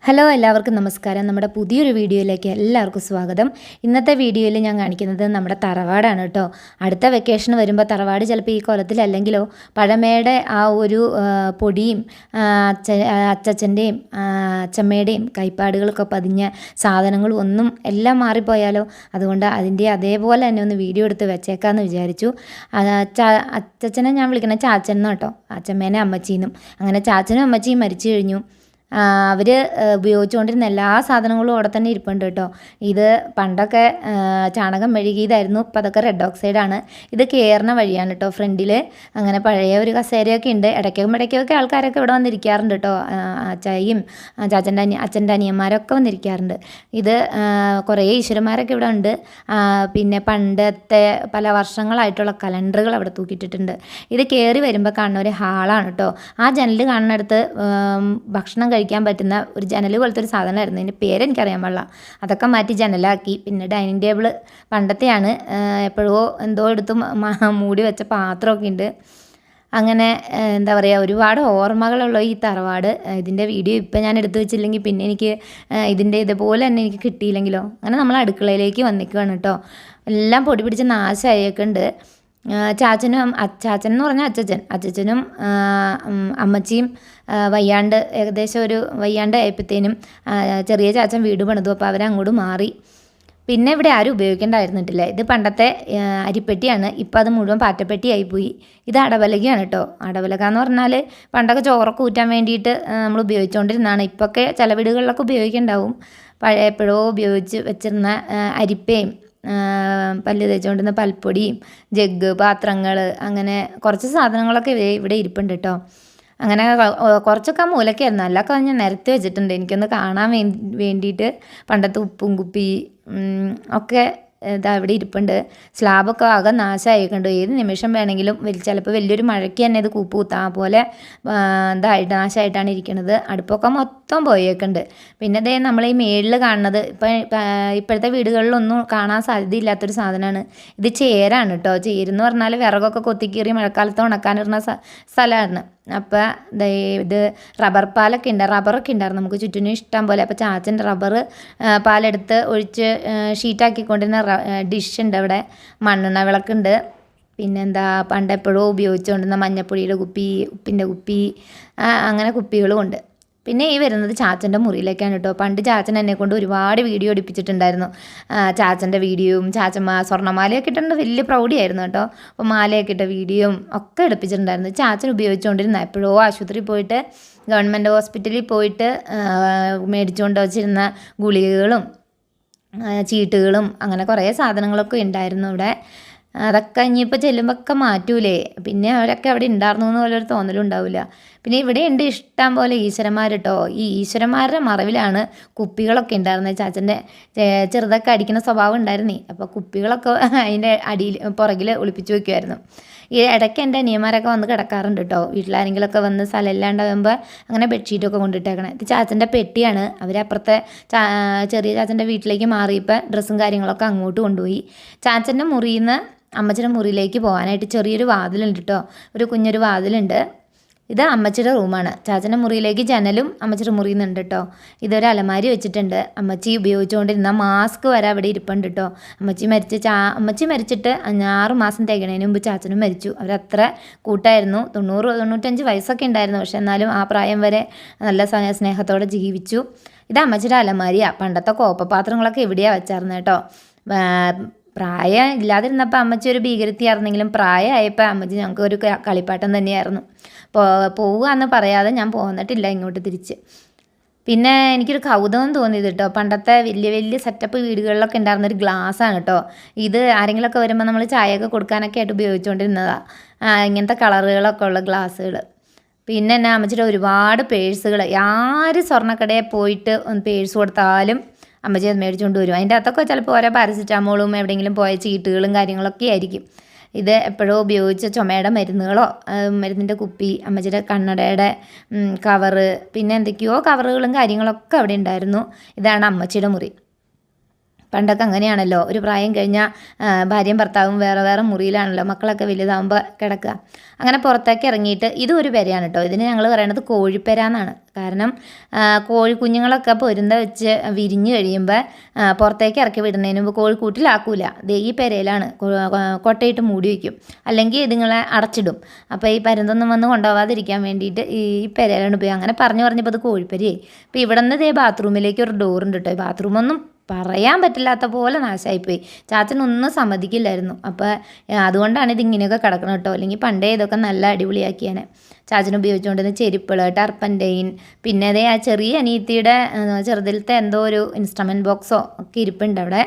Hello എല്ലാവർക്കും നമസ്കാരം. നമ്മുടെ പുതിയൊരു വീഡിയോയിലേക്ക് എല്ലാവർക്കും സ്വാഗതം. ഇന്നത്തെ വീഡിയോയിൽ ഞാൻ കാണിക്കുന്നത് നമ്മുടെ തറവാടാണ് കേട്ടോ. അടുത്ത വെക്കേഷൻ വരുമ്പോൾ തറവാട് ചിലപ്പോൾ ഈ കൊലത്തിലല്ലെങ്കിലോ പഴമയുടെ ആ ഒരു പൊടിയും അച്ചച്ചൻ്റെയും അച്ചമ്മയുടെയും കൈപ്പാടുകളൊക്കെ പതിഞ്ഞ സാധനങ്ങളും ഒന്നും എല്ലാം മാറിപ്പോയാലോ. അതുകൊണ്ട് അതിൻ്റെ അതേപോലെ തന്നെ ഒന്ന് വീഡിയോ എടുത്ത് വെച്ചേക്കാമെന്ന് വിചാരിച്ചു. അച്ചച്ചനെ ഞാൻ വിളിക്കുന്നത് ചാച്ചൻ എന്നോ കേട്ടോ, അച്ചമ്മേനെ അമ്മച്ചീന്നും. അങ്ങനെ ചാച്ചനും അമ്മച്ചിയും മരിച്ചു കഴിഞ്ഞു. അവർ ഉപയോഗിച്ചുകൊണ്ടിരുന്ന എല്ലാ സാധനങ്ങളും അവിടെ തന്നെ ഇരിപ്പുണ്ട് കേട്ടോ. ഇത് പണ്ടൊക്കെ ചാണകം മെഴുകിയതായിരുന്നു, ഇപ്പം അതൊക്കെ റെഡ് ഓക്സൈഡാണ്. ഇത് കയറുന്ന വഴിയാണ് കേട്ടോ ഫ്രണ്ടിൽ. അങ്ങനെ പഴയ ഒരു കസേരയൊക്കെ ഉണ്ട്. ഇടയ്ക്കൊക്കെ ആൾക്കാരൊക്കെ ഇവിടെ വന്നിരിക്കാറുണ്ട് കേട്ടോ. അച്ചായിയും അച്ഛൻ്റെ അനിയന്മാരൊക്കെ വന്നിരിക്കാറുണ്ട്. ഇത് കുറേ ഈശ്വരന്മാരൊക്കെ ഇവിടെ ഉണ്ട്. പിന്നെ പണ്ടത്തെ പല വർഷങ്ങളായിട്ടുള്ള കലണ്ടറുകൾ അവിടെ തൂക്കിയിട്ടിട്ടുണ്ട്. ഇത് കയറി വരുമ്പോൾ കാണുന്ന ഒരു ഹാളാണ് കേട്ടോ. ആ ജനൽ കാണുന്നിടത്ത് ഭക്ഷണം കഴിക്കാൻ പറ്റുന്ന ഒരു ജനൽ പോലത്തെ ഒരു സാധനമായിരുന്നു. അതിൻ്റെ പേരെനിക്കറിയാൻ പാടില്ല. അതൊക്കെ മാറ്റി ജനലാക്കി. പിന്നെ ഡൈനിങ് ടേബിൾ പണ്ടത്തെയാണ്, എപ്പോഴോ എന്തോ എടുത്ത് മൂടി വെച്ച പാത്രമൊക്കെ ഉണ്ട്. അങ്ങനെ എന്താ പറയുക, ഒരുപാട് ഓർമ്മകളുള്ള ഈ തറവാട്. ഇതിൻ്റെ വീഡിയോ ഇപ്പം ഞാൻ എടുത്തു വെച്ചില്ലെങ്കിൽ പിന്നെ എനിക്ക് ഇതിൻ്റെ ഇതുപോലെ തന്നെ എനിക്ക് കിട്ടിയില്ലെങ്കിലോ. അങ്ങനെ നമ്മൾ അടുക്കളയിലേക്ക് വന്നിക്കുകയാണ് കേട്ടോ. എല്ലാം പൊടി പിടിച്ച് നാശമായൊക്കെ ഉണ്ട്. ചാച്ചനും ചാച്ചൻ എന്ന് പറഞ്ഞാൽ അച്ചച്ചനും അമ്മച്ചിയും ഏകദേശം ഒരു വയ്യാണ്ട് ആയപ്പോഴത്തേനും ചെറിയ ചാച്ചൻ വീട് പണിതു. അപ്പോൾ അവരങ്ങോട്ട് മാറി. പിന്നെ ഇവിടെ ആരും ഉപയോഗിക്കേണ്ടായിരുന്നിട്ടില്ല. ഇത് പണ്ടത്തെ അരിപ്പെട്ടിയാണ്. ഇപ്പോൾ അത് മുഴുവൻ പാറ്റപ്പെട്ടിയായിപ്പോയി. ഇത് അടവലകയാണ് കേട്ടോ. അടവലക എന്ന് പറഞ്ഞാൽ പണ്ടൊക്കെ ചോറൊക്കെ ഊറ്റാൻ വേണ്ടിയിട്ട് നമ്മൾ ഉപയോഗിച്ചുകൊണ്ടിരുന്നതാണ്. ഇപ്പോഴൊക്കെ ചില വീടുകളിലൊക്കെ ഉപയോഗിക്കുന്നുണ്ടാവും. പഴയ എപ്പോഴോ ഉപയോഗിച്ച് വെച്ചിരുന്ന അരിപ്പയും പല്ല് തേച്ചുകൊണ്ടിരുന്ന പൽപ്പൊടിയും ജഗ്ഗ് പാത്രങ്ങൾ, അങ്ങനെ കുറച്ച് സാധനങ്ങളൊക്കെ ഇവിടെ ഇരിപ്പുണ്ട് കേട്ടോ. അങ്ങനെ കുറച്ചൊക്കെ ആ മൂലക്കായിരുന്നു. അല്ലൊക്കെ ഞാൻ നിരത്തി വെച്ചിട്ടുണ്ട് എനിക്കൊന്ന് കാണാൻ വേണ്ടിയിട്ട്. പണ്ടത്തെ ഉപ്പും കുപ്പി ഒക്കെ ഇതാ ഇവിടെ ഇരിപ്പുണ്ട്. സ്ലാബൊക്കെ ആകെ നാശമായിട്ടുണ്ട്. ഏത് നിമിഷം വേണമെങ്കിലും ചിലപ്പോൾ വലിയൊരു മഴയ്ക്ക് തന്നെ ഇത് കൂപ്പുകുത്താം. പോലെ ഇതായിട്ട് നാശമായിട്ടാണ് ഇരിക്കുന്നത്. അടുപ്പൊക്കെ മൊത്തം പോയേക്കുണ്ട്. പിന്നെ അതേ നമ്മൾ ഈ മേളിൽ കാണുന്നത് ഇപ്പോഴത്തെ വീടുകളിലൊന്നും കാണാൻ സാധ്യതയില്ലാത്തൊരു സാധനമാണ്. ഇത് ചേരാണ് കേട്ടോ. ചേരെന്ന് പറഞ്ഞാൽ വിറകൊക്കെ കൊത്തിക്കീറി മഴക്കാലത്ത് ഉണക്കാനിടുന്ന സ്ഥലമാണ്. അപ്പോൾ ഇത് റബ്ബർ പാലൊക്കെ ഉണ്ട്, റബ്ബറൊക്കെ ഉണ്ടായിരുന്നു നമുക്ക് ചുറ്റിനും ഇഷ്ടം പോലെ. അപ്പോൾ ചാച്ചൻ്റെ റബ്ബർ പാലെടുത്ത് ഒഴിച്ച് ഷീറ്റാക്കിക്കൊണ്ടിരുന്ന ഡിഷ് ഉണ്ട് അവിടെ. മണ്ണെണ്ണ വിളക്കുണ്ട്. പിന്നെന്താ പണ്ടെപ്പോഴോ ഉപയോഗിച്ചുകൊണ്ടിരുന്ന മഞ്ഞപ്പൊടിയുടെ കുപ്പി, ഉപ്പിൻ്റെ കുപ്പി, അങ്ങനെ കുപ്പികളും ഉണ്ട്. പിന്നെ ഈ വരുന്നത് ചാച്ചൻ്റെ മുറിയിലേക്കാണ് കേട്ടോ. പണ്ട് ചാച്ചൻ എന്നെ കൊണ്ട് ഒരുപാട് വീഡിയോ എടുപ്പിച്ചിട്ടുണ്ടായിരുന്നു. ചാച്ചൻ്റെ വീഡിയോയും ചാച്ചമ്മ സ്വർണ്ണമാലയൊക്കെ ഇട്ടുണ്ട്. വലിയ പ്രൗഢിയായിരുന്നു കേട്ടോ. അപ്പോൾ മാലയൊക്കെ ഇട്ട വീഡിയോയും ഒക്കെ എടുപ്പിച്ചിട്ടുണ്ടായിരുന്നു. ചാച്ചൻ ഉപയോഗിച്ചുകൊണ്ടിരുന്ന എപ്പോഴോ ആശുപത്രിയിൽ പോയിട്ട് ഗവൺമെൻറ് ഹോസ്പിറ്റലിൽ പോയിട്ട് മേടിച്ചുകൊണ്ട് വച്ചിരുന്ന ഗുളികകളും ചീട്ടുകളും അങ്ങനെ കുറേ സാധനങ്ങളൊക്കെ ഉണ്ടായിരുന്നു ഇവിടെ. അതൊക്കെ ഇനിയിപ്പോൾ ചെല്ലുമ്പോഴൊക്കെ മാറ്റൂലേ. പിന്നെ അവരൊക്കെ അവിടെ ഉണ്ടായിരുന്നു എന്ന് പോലൊരു തോന്നലും ഉണ്ടാവില്ല. പിന്നെ ഇവിടെ ഉണ്ട് ഇഷ്ടം പോലെ ഈശ്വരന്മാർ കേട്ടോ. ഈ ഈശ്വരന്മാരുടെ മറവിലാണ് കുപ്പികളൊക്കെ ഉണ്ടായിരുന്നത്. ചാച്ചൻ്റെ ചെറുതൊക്കെ അടിക്കുന്ന സ്വഭാവം ഉണ്ടായിരുന്നേ. അപ്പോൾ കുപ്പികളൊക്കെ അതിൻ്റെ അടിയിൽ പുറകിൽ ഒളിപ്പിച്ച് വയ്ക്കുമായിരുന്നു. ഈ ഇടയ്ക്ക് എൻ്റെ അനിയന്മാരൊക്കെ വന്ന് കിടക്കാറുണ്ട് കേട്ടോ. വീട്ടിലാരെങ്കിലുമൊക്കെ വന്ന് സ്ഥലം ഇല്ലാണ്ടാകുമ്പോൾ അങ്ങനെ ബെഡ്ഷീറ്റൊക്കെ കൊണ്ടിട്ടേക്കണം. ഇത് ചാച്ചൻ്റെ പെട്ടിയാണ്. അവരപ്പുറത്തെ ചെറിയ ചാച്ചൻ്റെ വീട്ടിലേക്ക് മാറിയപ്പോൾ ഡ്രസ്സും കാര്യങ്ങളൊക്കെ അങ്ങോട്ട് കൊണ്ടുപോയി. ചാച്ചൻ്റെ മുറിയിൽ നിന്ന് അമ്മച്ചിയുടെ മുറിയിലേക്ക് പോകാനായിട്ട് ചെറിയൊരു വാതിലുണ്ട് കേട്ടോ. ഒരു കുഞ്ഞൊരു വാതിലുണ്ട്. ഇത് അമ്മച്ചിയുടെ റൂമാണ്. ചാച്ചൻ്റെ മുറിയിലേക്ക് ജനലും അമ്മച്ചിയുടെ മുറിയിൽ നിന്നുണ്ട് കേട്ടോ. ഇതൊരു അലമാരി വെച്ചിട്ടുണ്ട്. അമ്മച്ചി ഉപയോഗിച്ചുകൊണ്ടിരുന്ന മാസ്ക് വരെ അവിടെ ഇരിപ്പുണ്ട് കേട്ടോ. അമ്മച്ചി മരിച്ചിട്ട് 6 മാസം തികണതിന് മുമ്പ് ചാച്ചനും മരിച്ചു. അവരത്ര കൂട്ടായിരുന്നു. 90-95 വയസ്സൊക്കെ ഉണ്ടായിരുന്നു. പക്ഷെ എന്നാലും ആ പ്രായം വരെ നല്ല സ്നേഹത്തോടെ ജീവിച്ചു. ഇത് അമ്മച്ചിയുടെ അലമാരിയാണ്. പണ്ടത്തെ കോപ്പപാത്രങ്ങളൊക്കെ എവിടെയാണ് വെച്ചായിരുന്നു കേട്ടോ. പ്രായം ഇല്ലാതിരുന്നപ്പോൾ അമ്മച്ചി ഒരു ഭീകരത്തിയായിരുന്നെങ്കിലും പ്രായമായപ്പോൾ അമ്മച്ചി ഞങ്ങൾക്ക് ഒരു കളിപ്പാട്ടം തന്നെയായിരുന്നു. പോവുക എന്ന് പറയാതെ ഞാൻ പോന്നിട്ടില്ല ഇങ്ങോട്ട് തിരിച്ച്. പിന്നെ എനിക്കൊരു കൗതുകം തോന്നിയത് കേട്ടോ, പണ്ടത്തെ വലിയ വലിയ സെറ്റപ്പ് വീടുകളിലൊക്കെ ഉണ്ടായിരുന്നൊരു ഗ്ലാസ്സാണ് കേട്ടോ. ഇത് ആരെങ്കിലുമൊക്കെ വരുമ്പോൾ നമ്മൾ ചായയൊക്കെ കൊടുക്കാനൊക്കെ ആയിട്ട് ഉപയോഗിച്ചുകൊണ്ടിരുന്നതാണ്. ഇങ്ങനത്തെ കളറുകളൊക്കെ ഉള്ള ഗ്ലാസ്സുകൾ. പിന്നെ എന്നാ അമ്മച്ചിയുടെ ഒരുപാട് പേഴ്സുകൾ. ആര് സ്വർണ്ണക്കടയിൽ പോയിട്ട് പേഴ്സ് കൊടുത്താലും അമ്മച്ചി അത് മേടിച്ചുകൊണ്ട് വരും. അതിൻ്റെ അകത്തൊക്കെ ചിലപ്പോൾ ഓരോ പാരസിറ്റാമോളും എവിടെയെങ്കിലും പോയ ചീട്ടുകളും കാര്യങ്ങളൊക്കെ ആയിരിക്കും. ഇത് എപ്പോഴോ ഉപയോഗിച്ച ചുമയുടെ മരുന്നുകളോ മരുന്നിൻ്റെ കുപ്പി, അമ്മച്ചിയുടെ കണ്ണടയുടെ കവറ്, പിന്നെ എന്തൊക്കെയോ കവറുകളും കാര്യങ്ങളൊക്കെ അവിടെ ഉണ്ടായിരുന്നു. ഇതാണ് അമ്മച്ചിയുടെ മുറി. പണ്ടൊക്കെ അങ്ങനെയാണല്ലോ, ഒരു പ്രായം കഴിഞ്ഞാൽ ഭാര്യയും ഭർത്താവും വേറെ വേറെ മുറിയിലാണല്ലോ മക്കളൊക്കെ വലുതാകുമ്പോൾ കിടക്കുക. അങ്ങനെ പുറത്തേക്ക് ഇറങ്ങിയിട്ട് ഇതൊരു പെരയാണ് കേട്ടോ. ഇതിന് ഞങ്ങൾ പറയണത് കോഴിപ്പെര എന്നാണ്. കാരണം കുഞ്ഞുങ്ങളൊക്കെ പൊരുന്ത വെച്ച് വിരിഞ്ഞ് കഴിയുമ്പോൾ പുറത്തേക്ക് ഇറക്കി വിടുന്നതിന് മുമ്പ് കോഴിക്കൂട്ടിലാക്കൂല, ഈ പെരയിലാണ് കൊട്ടയിട്ട് മൂടി വയ്ക്കും, അല്ലെങ്കിൽ ഇതുങ്ങളെ അടച്ചിടും. അപ്പോൾ ഈ പരുന്തൊന്നും വന്ന് കൊണ്ടുപോകാതിരിക്കാൻ വേണ്ടിയിട്ട് ഈ പെരയിലാണ് ഉപയോഗം. അങ്ങനെ പറഞ്ഞപ്പോൾ അത് കോഴിപ്പെരയായി. അപ്പോൾ ഇവിടെ നിന്ന് ബാത്റൂമിലേക്ക് ഒരു ഡോറുണ്ട് കേട്ടോ. ഈ ബാത്റൂമൊന്നും പറയാൻ പറ്റില്ലാത്ത പോലെ നാശമായിപ്പോയി. ചാച്ചനൊന്നും സമ്മതിക്കില്ലായിരുന്നു. അപ്പോൾ അതുകൊണ്ടാണ് ഇതിങ്ങനെയൊക്കെ കിടക്കണം കേട്ടോ. അല്ലെങ്കിൽ പണ്ടേ ഇതൊക്കെ നല്ല അടിപൊളിയാക്കിയാനെ. ചാച്ചൻ ഉപയോഗിച്ചുകൊണ്ടിരുന്ന ചെരുപ്പുകൾ, ടർപ്പൻറ്റൈൻ, പിന്നെ അതേ ആ ചെറിയ അനിയത്തിയുടെ ചെറുതിലത്തെ എന്തോ ഒരു ഇൻസ്ട്രുമെൻറ്റ് ബോക്സോ ഒക്കെ ഇരിപ്പുണ്ട് അവിടെ.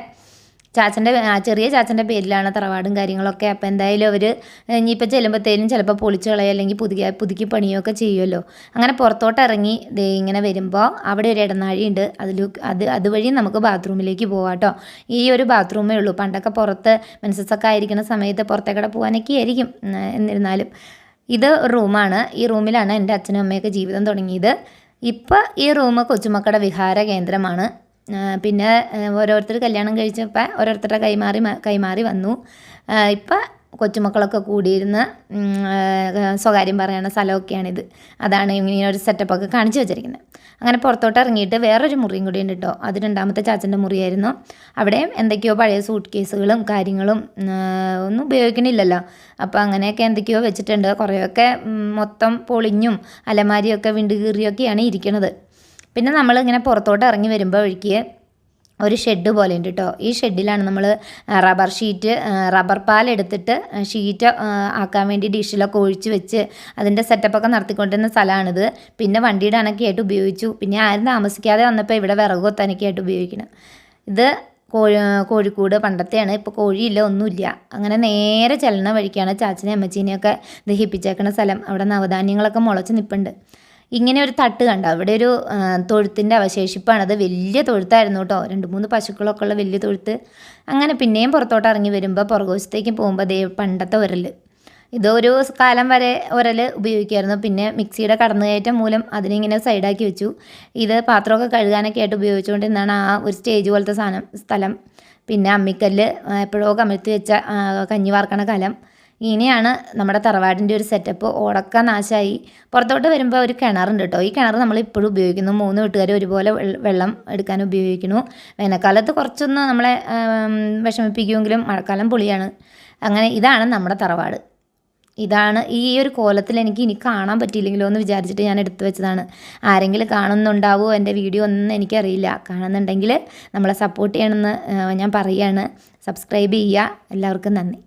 ചെറിയ ചാച്ചൻ്റെ പേരിലാണ് തറവാടും കാര്യങ്ങളൊക്കെ. അപ്പോൾ എന്തായാലും അവർ ഇനിയിപ്പോൾ ചെല്ലുമ്പോഴത്തേനും ചിലപ്പോൾ പൊളിച്ച് കളയുക അല്ലെങ്കിൽ പുതുക്കി പണിയൊക്കെ ചെയ്യുമല്ലോ. അങ്ങനെ പുറത്തോട്ട് ഇറങ്ങി ഇങ്ങനെ വരുമ്പോൾ അവിടെ ഒരു ഇടനാഴിയുണ്ട്. അതുവഴി നമുക്ക് ബാത്റൂമിലേക്ക് പോകാം കേട്ടോ. ഈ ഒരു ബാത്റൂമേ ഉള്ളൂ. പണ്ടൊക്കെ പുറത്ത് മെൻസസ്സൊക്കെ ആയിരിക്കുന്ന സമയത്ത് പുറത്തേക്കടെ പോകാനൊക്കെ ആയിരിക്കും. എന്നിരുന്നാലും ഇത് റൂമാണ്. ഈ റൂമിലാണ് എൻ്റെ അച്ഛനും അമ്മയൊക്കെ ജീവിതം തുടങ്ങിയത്. ഇപ്പോൾ ഈ റൂം കൊച്ചുമക്കളുടെ വിഹാര കേന്ദ്രമാണ്. പിന്നെ ഓരോരുത്തർ കല്യാണം കഴിച്ചപ്പോൾ ഓരോരുത്തരുടെ കൈമാറി വന്നു. ഇപ്പം കൊച്ചുമക്കളൊക്കെ കൂടിയിരുന്ന് സ്വകാര്യം പറയുന്ന സ്ഥലമൊക്കെയാണിത്. അതാണ് ഇങ്ങനെ ഒരു സെറ്റപ്പൊക്കെ കാണിച്ചു വെച്ചിരിക്കുന്നത്. അങ്ങനെ പുറത്തോട്ട് ഇറങ്ങിയിട്ട് വേറൊരു മുറിയും കൂടി ഉണ്ട് കേട്ടോ. അത് രണ്ടാമത്തെ ചാച്ചൻ്റെ മുറിയായിരുന്നു. അവിടെയും എന്തൊക്കെയോ പഴയ സൂട്ട് കേസുകളും കാര്യങ്ങളും ഒന്നും ഉപയോഗിക്കണില്ലല്ലോ. അപ്പോൾ അങ്ങനെയൊക്കെ എന്തൊക്കെയോ വെച്ചിട്ടുണ്ട്. കുറേയൊക്കെ മൊത്തം പൊളിഞ്ഞും അലമാരിയൊക്കെ വിണ്ട് കീറിയൊക്കെയാണ് ഇരിക്കുന്നത്. പിന്നെ നമ്മളിങ്ങനെ പുറത്തോട്ട് ഇറങ്ങി വരുമ്പോൾ വഴിക്ക് ഒരു ഷെഡ് പോലെ ഉണ്ട് കേട്ടോ. ഈ ഷെഡിലാണ് നമ്മൾ റബ്ബർ പാലെടുത്തിട്ട് ഷീറ്റ് ആക്കാൻ വേണ്ടി ഡിഷിലൊക്കെ ഒഴിച്ച് വെച്ച് അതിൻ്റെ സെറ്റപ്പൊക്കെ നടത്തിക്കൊണ്ടിരുന്ന സ്ഥലമാണിത്. പിന്നെ വണ്ടിയുടെ അണക്കായിട്ട് ഉപയോഗിച്ചു. പിന്നെ ആരും താമസിക്കാതെ വന്നപ്പോൾ ഇവിടെ വിറക് കൊത്താനൊക്കെയായിട്ട് ഉപയോഗിക്കണം. ഇത് കോഴിക്കൂട് പണ്ടത്തെയാണ്. ഇപ്പോൾ കോഴിയില്ല, ഒന്നുമില്ല. അങ്ങനെ നേരെ ചെല്ലണ വഴിക്കാണ് ചാച്ചനെയും അമ്മച്ചീനെയൊക്കെ ദഹിപ്പിച്ചേക്കണ സ്ഥലം. അവിടെ നവധാന്യങ്ങളൊക്കെ മുളച്ച് നിൽപ്പുണ്ട്. ഇങ്ങനെ ഒരു തട്ട് കണ്ടോ, അവിടെ ഒരു തൊഴുത്തിൻ്റെ അവശേഷിപ്പാണത്. വലിയ തൊഴുത്തായിരുന്നു കേട്ടോ, 2-3 പശുക്കളൊക്കെ ഉള്ള വലിയ തൊഴുത്ത്. അങ്ങനെ പിന്നെയും പുറത്തോട്ട് ഇറങ്ങി വരുമ്പോൾ പുറകുവശത്തേക്ക് പോകുമ്പോൾ പണ്ടത്തെ ഉരൽ, ഇതൊരു കാലം വരെ ഉരൽ ഉപയോഗിക്കുമായിരുന്നു. പിന്നെ മിക്സിയുടെ കടന്നുകയറ്റം മൂലം അതിനിങ്ങനെ സൈഡാക്കി വെച്ചു. ഇത് പാത്രമൊക്കെ കഴുകാനൊക്കെ ആയിട്ട് ഉപയോഗിച്ചുകൊണ്ടിരുന്നാണ് ആ ഒരു സ്റ്റേജ് പോലത്തെ സ്ഥലം. പിന്നെ അമ്മിക്കല്ല്, എപ്പോഴോ കമിഴ്ത്തി വെച്ച കഞ്ഞി വാർക്കണ കലം. ഇങ്ങനെയാണ് നമ്മുടെ തറവാടിൻ്റെ ഒരു സെറ്റപ്പ്. ഓടൊക്കെ നാശമായി. പുറത്തോട്ട് വരുമ്പോൾ ഒരു കിണറുണ്ട് കേട്ടോ. ഈ കിണർ നമ്മൾ ഇപ്പോഴും ഉപയോഗിക്കുന്നു. 3 വീട്ടുകാർ ഒരുപോലെ വെള്ളം എടുക്കാൻ ഉപയോഗിക്കുന്നു. വേനൽക്കാലത്ത് കുറച്ചൊന്ന് നമ്മളെ വിഷമിപ്പിക്കുമെങ്കിലും മഴക്കാലം പൊളിയാണ്. അങ്ങനെ ഇതാണ് നമ്മുടെ തറവാട്. ഇതാണ് ഈ ഒരു കോലത്തിൽ എനിക്ക് ഇനി കാണാൻ പറ്റിയില്ലെങ്കിലോ എന്ന് വിചാരിച്ചിട്ട് ഞാൻ എടുത്തു വെച്ചതാണ്. ആരെങ്കിലും കാണുന്നുണ്ടാവുമോ എൻ്റെ വീഡിയോ ഒന്നും എനിക്കറിയില്ല. കാണുന്നുണ്ടെങ്കിൽ നമ്മളെ സപ്പോർട്ട് ചെയ്യണമെന്ന് ഞാൻ പറയുകയാണ്. സബ്സ്ക്രൈബ് ചെയ്യുക. എല്ലാവർക്കും നന്ദി.